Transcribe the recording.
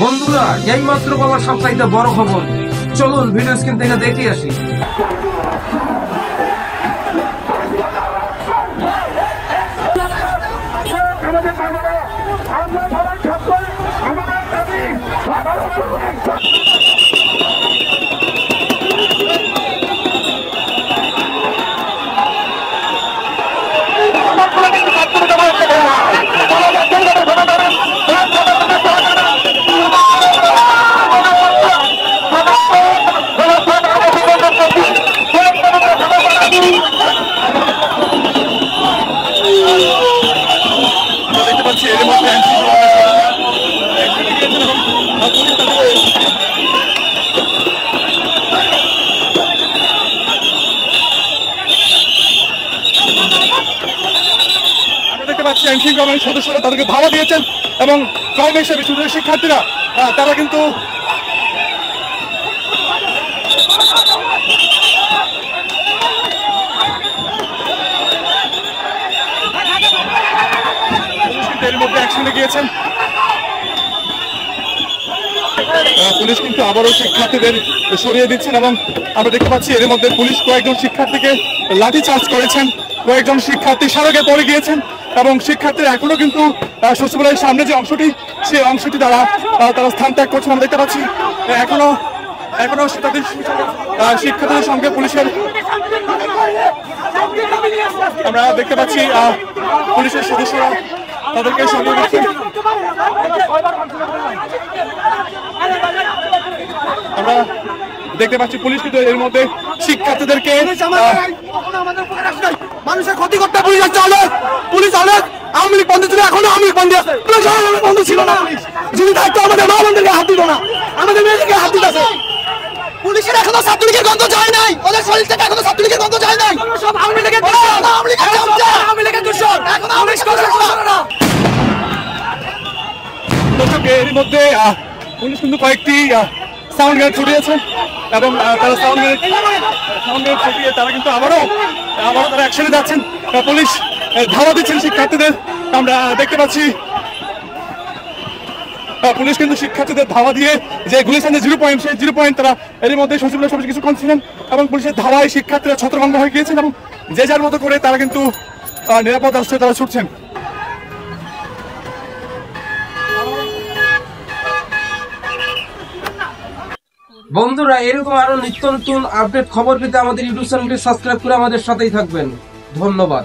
বন্ধুরা, এইমাত্র পাওয়া সবচাইতে বড় খবর, চলুন ভিডিও স্ক্রিন থেকে দেখে আসি। সদস্যরা তাদেরকে ধাওয়া দিয়েছেন এবং ক্রাইম হিসেবে শিক্ষার্থীরা তারা কিন্তু এর মধ্যে অ্যাকশনে গিয়েছেন। পুলিশ কিন্তু আবারও শিক্ষার্থীদের সরিয়ে দিচ্ছেন এবং আমরা দেখতে পাচ্ছি এর মধ্যে পুলিশ কয়েকজন শিক্ষার্থীকে লাঠি চার্জ করেছেন, কয়েকজন শিক্ষার্থী সড়কে পড়ে গিয়েছেন এবং শিক্ষার্থীরা এখনো কিন্তু সচিবালয়ের সামনে যে অংশটি, সেই অংশটি তারা স্থান ত্যাগ করছেন। আমরা দেখতে পাচ্ছি এখনো শিক্ষার্থীদের সঙ্গে পুলিশের আমরা দেখতে পাচ্ছি পুলিশের সদস্যরা তাদেরকে সরিয়ে দিচ্ছেন। আমরা দেখতে পাচ্ছি পুলিশ কিন্তু এর মধ্যে শিক্ষার্থীদেরকে মানুষের ক্ষতি করতে পুলিশ অনেক আওয়ামী লীগ বন্ধু ছিল, এখনো আওয়ামী লীগ বন্ধু আছে, বন্ধু ছিল না। যদি থাকতো আমাদের মা বন্ধুকে হাত দিত না, আমাদের মেয়েদেরকে হাত দিতেছে। পুলিশের এখনো ছাত্রলীগের গন্ধ যায় নাই, ওদের শরীর থেকে এখনো ছাত্রলীগের গন্ধ যায় নাই। সব আওয়ামী লীগের দূষণ, এখন আওয়ামী লীগ এর মধ্যে পুলিশ কিন্তু কয়েকটি সাউন্ড গ্রেনেড ছড়িয়েছে এবং তারা সাউন্ড গ্রেনেড ছড়িয়ে তারা কিন্তু আবারও তারা অ্যাকশনে যাচ্ছেন। পুলিশ ধাওয়া দিচ্ছেন শিক্ষার্থীদের। আমরা দেখতে পাচ্ছি পুলিশ কিন্তু শিক্ষার্থীদের ধাওয়া দিয়ে যে গুলিস্তান যে 0 পয়েন্ট, সেই 0 পয়েন্ট তারা এর মধ্যে সচিবালয় সবকিছু কিছুক্ষণ ছিলেন এবং পুলিশের ধাওয়ায় শিক্ষার্থীরা ছত্রভঙ্গ হয়ে গিয়েছেন এবং যে যার মতো করে তারা কিন্তু নিরাপদ রাস্তায় তারা ছুটছেন। বন্ধুরা, এরকম আরো নিত্য নতুন আপডেট খবর পেতে আমাদের ইউটিউব চ্যানেলটি সাবস্ক্রাইব করে আমাদের সাথেই থাকবেন। ধন্যবাদ।